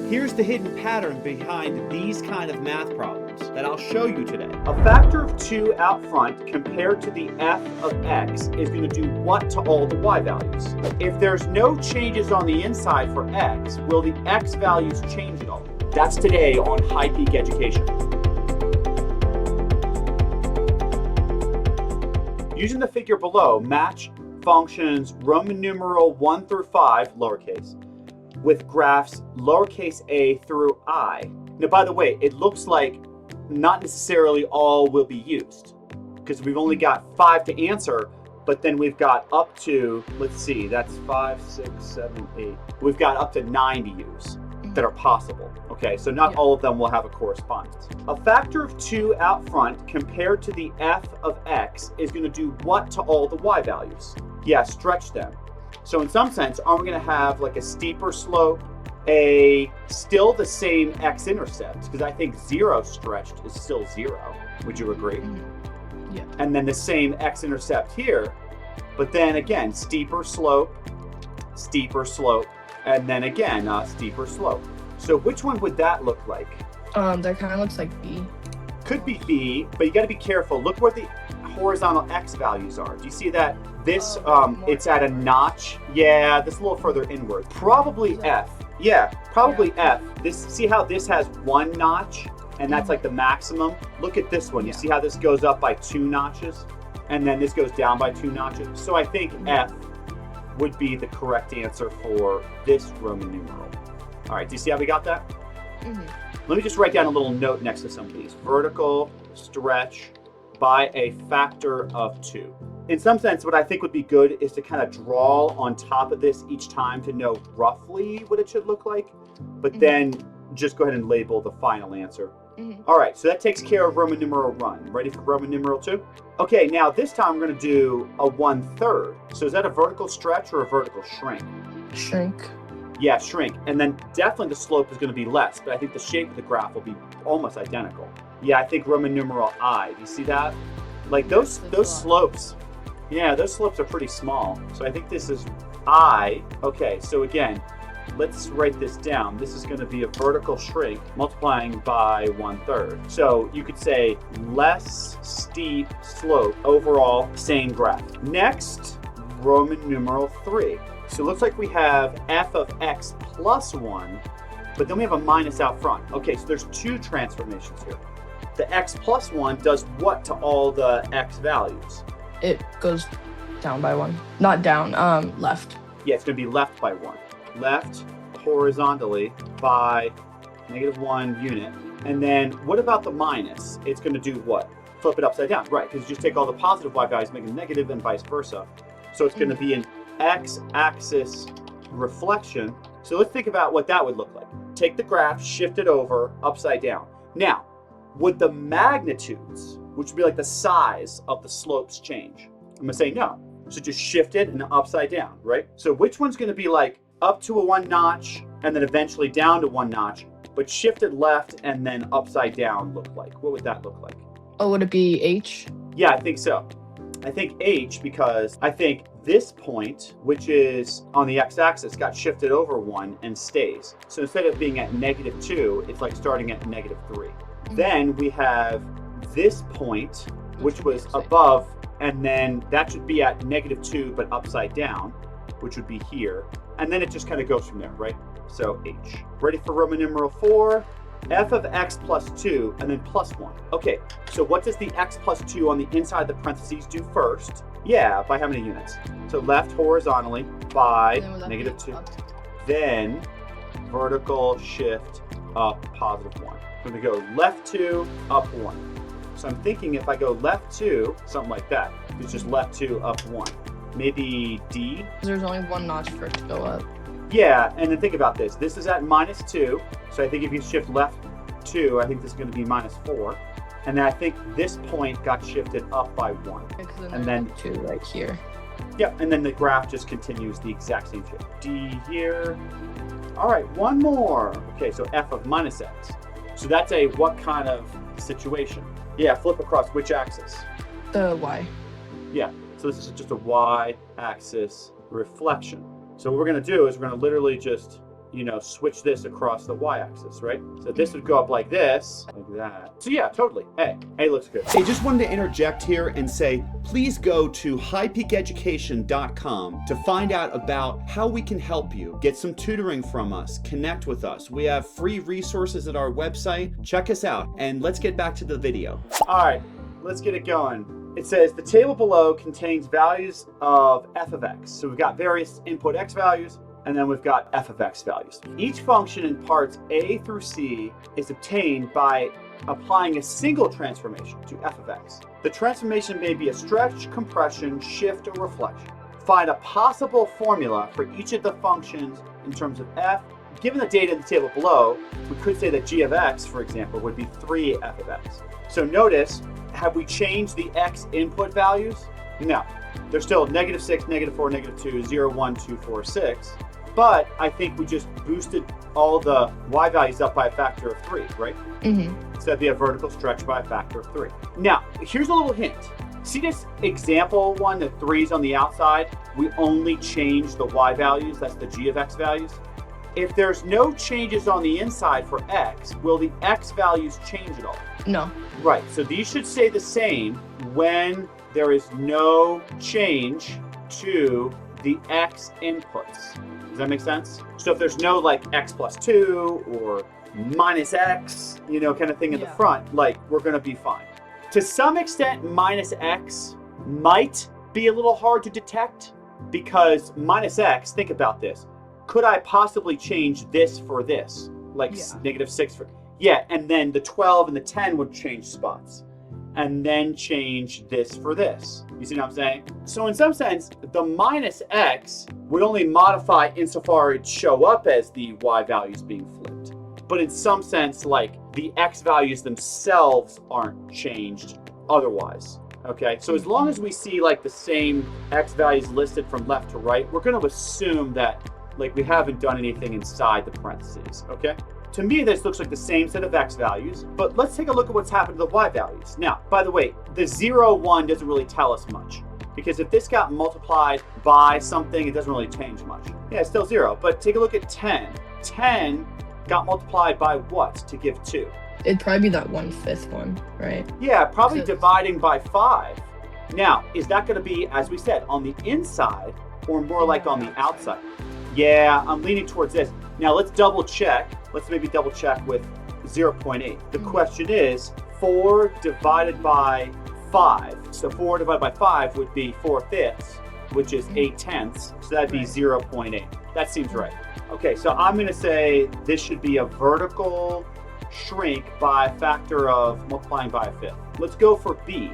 Here's the hidden pattern behind these kind of math problems that I'll show you today. A factor of 2 out front compared to the f of x is going to do what to all the y values? If there's no changes on the inside for x, will the x values change at all? That's today on High Peak Education. Using the figure below, match functions Roman numeral 1 through 5, lowercase, with graphs lowercase a through I. Now, by the way, it looks like not necessarily all will be used because we've only got 5 to answer, but then we've got up to, let's see, that's 5, 6, 7, 8. We've got up to 9 to use that are possible. Okay, so not all of them will have a correspondence. A factor of 2 out front compared to the f of x is going to do what to all the y values? Yeah, stretch them. So in some sense, aren't we going to have like a steeper slope, still the same x-intercept? Because I think 0 stretched is still 0. Would you agree? Yeah. And then the same x-intercept here, but then again, steeper slope, and then again, steeper slope. So which one would that look like? That kind of looks like B. Could be B, but you got to be careful. Look where the horizontal x values are. Do you see that? This, it's at a notch. Yeah, this is a little further inward. Probably F. Yeah, probably F. See how this has 1 notch, and that's like the maximum? Look at this one. You see how this goes up by 2 notches, and then this goes down by 2 notches? So I think F would be the correct answer for this Roman numeral. All right, do you see how we got that? Let me just write down a little note next to some of these. Vertical stretch by a factor of 2. In some sense, what I think would be good is to kind of draw on top of this each time to know roughly what it should look like, but then just go ahead and label the final answer. All right, so that takes care of Roman numeral 1. Ready for Roman numeral 2? Okay, now this time we're going to do a 1/3. So is that a vertical stretch or a vertical shrink? Shrink. Yeah, shrink. And then definitely the slope is going to be less, but I think the shape of the graph will be almost identical. Yeah, I think Roman numeral I. Do you see that? Like those slopes. Yeah, those slopes are pretty small. So I think this is I. Okay, so again, let's write this down. This is going to be a vertical shrink multiplying by 1/3. So you could say less steep slope, overall same graph. Next, Roman numeral 3. So it looks like we have f of x plus 1, but then we have a minus out front. Okay, so there's 2 transformations here. The x plus 1 does what to all the x values? It goes down by 1. Not down, left. Yeah, it's going to be left by 1. Left horizontally by -1 unit. And then what about the minus? It's going to do what? Flip it upside down, right? Because you just take all the positive y values, make them negative, and vice versa. So it's going to be an x-axis reflection. So let's think about what that would look like. Take the graph, shift it over, upside down. Now, would the magnitudes, which would be like the size of the slopes, change? I'm going to say no. So just shift it and upside down, right? So which one's going to be like up to a 1 notch and then eventually down to 1 notch, but shifted left and then upside down look like? What would that look like? Oh, would it be H? Yeah, I think so. I think H because I think this point, which is on the x-axis, got shifted over 1 and stays. So instead of being at -2, it's like starting at -3. Then we have this point, which was above, and then that should be at -2 but upside down, which would be here. And then it just kind of goes from there, right? So H. Ready for Roman numeral 4? F of x plus 2 and then plus 1. Okay, so what does the x plus 2 on the inside of the parentheses do first? Yeah, by how many units? So left horizontally by -2. Then vertical shift up +1. I'm going to go left 2, up 1. So I'm thinking if I go left 2, something like that. It's just left 2, up 1. Maybe D? There's only 1 notch for it to go up. Yeah, and then think about this. This is at -2, so I think if you shift left 2, I think this is going to be -4. And then I think this point got shifted up by 1. And then 2 right here. Yep, and then the graph just continues the exact same shape. D here. All right, one more. Okay, so f of minus x. So that's a what kind of situation? Yeah, flip across which axis? The y. Yeah, so this is just a y-axis reflection. So what we're going to do is we're going to literally just you know, switch this across the y-axis, right? So this would go up like this, like that. So yeah, totally. A looks good. Hey, just wanted to interject here and say, please go to highpeakeducation.com to find out about how we can help you. Get some tutoring from us, connect with us. We have free resources at our website. Check us out, and let's get back to the video. All right, let's get it going. It says the table below contains values of f of x. So we've got various input x values, and then we've got f of x values. Each function in parts A through C is obtained by applying a single transformation to f of x. The transformation may be a stretch, compression, shift, or reflection. Find a possible formula for each of the functions in terms of f. Given the data in the table below, we could say that g of x, for example, would be 3 f of x. So notice, have we changed the x input values? No. They're still -6, -4, -2, 0, 1, 2, 4, 6. But I think we just boosted all the y values up by a factor of 3, right? So that'd be a vertical stretch by a factor of 3. Now, here's a little hint. See this example one, the 3's on the outside? We only change the y values, that's the g of x values. If there's no changes on the inside for x, will the x values change at all? No. Right, so these should stay the same when there is no change to the x inputs. Does that make sense? So if there's no like x plus 2 or minus x, you know, kind of thing in the front, like we're gonna be fine. To some extent, minus x might be a little hard to detect because minus x, think about this. Could I possibly change this for this? Like -6 for, and then the 12 and the 10 would change spots. And then change this for this. You see what I'm saying? So in some sense, the minus x would only modify insofar it show up as the y values being flipped. But in some sense, like the x values themselves aren't changed otherwise. Okay, so as long as we see like the same x values listed from left to right, we're gonna assume that like we haven't done anything inside the parentheses, okay? To me, this looks like the same set of x values, but let's take a look at what's happened to the y values. Now, by the way, the 0, 1 doesn't really tell us much, because if this got multiplied by something, it doesn't really change much. Yeah, it's still 0, but take a look at 10. 10 got multiplied by what to give 2? It'd probably be that 1/5 one, right? Yeah, probably dividing by 5. Now, is that gonna be, as we said, on the inside or more like on the outside? Yeah, I'm leaning towards this. Now let's double check. Let's maybe double check with 0.8. The question is 4 divided by 5. So 4 divided by 5 would be 4/5, which is 8/10. So that'd be 0.8. That seems right. Okay, so I'm gonna say this should be a vertical shrink by a factor of multiplying by a 5th. Let's go for B.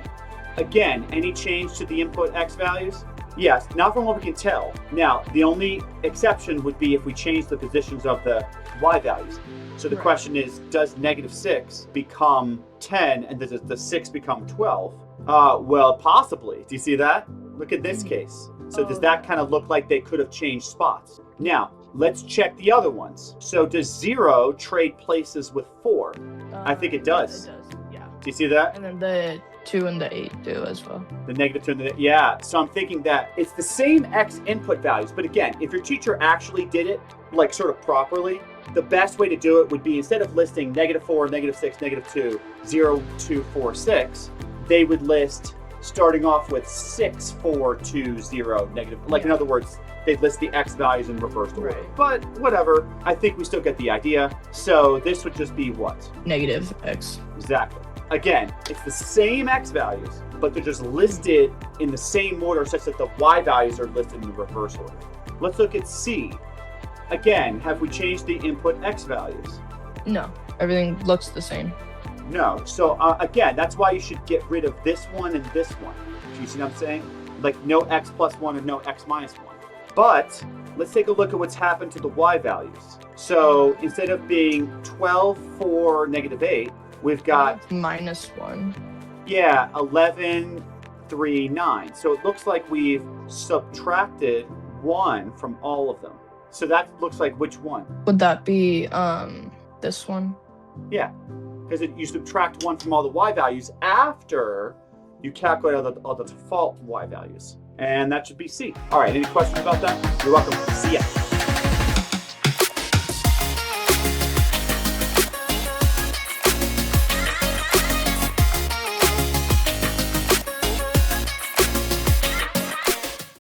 Again, any change to the input x values? Yes, not from what we can tell. Now, the only exception would be if we change the positions of the y values. So the question is, does -6 become 10 and does the 6 become 12? Well, possibly. Do you see that? Look at this case. So does that kind of look like they could have changed spots? Now, let's check the other ones. So does 0 trade places with 4? I think it does. It does, yeah. Do you see that? And then the 2 and the 8 do as well. The -2 and the, so I'm thinking that it's the same x input values, but again, if your teacher actually did it like sort of properly, the best way to do it would be instead of listing -4, -6, -2, 0, 2, 4, 6, they would list starting off with 6, 4, 2, 0, negative. Like in other words, they'd list the x values in reverse order. Right. But whatever, I think we still get the idea. So this would just be what? -x. Exactly. Again, it's the same x values, but they're just listed in the same order such that the y values are listed in the reverse order. Let's look at C. Again, have we changed the input x values? No, everything looks the same. No. So again, that's why you should get rid of this one and this one. Do you see what I'm saying? Like no x plus 1 and no x minus 1. But let's take a look at what's happened to the y values. So instead of being 12, 4, -8, we've got -1. Yeah, 11, 3, 9. So it looks like we've subtracted 1 from all of them. So that looks like which one? Would that be this one? Yeah, because you subtract 1 from all the y values after you calculate all the default y values. And that should be C. All right, any questions about that? You're welcome. See ya.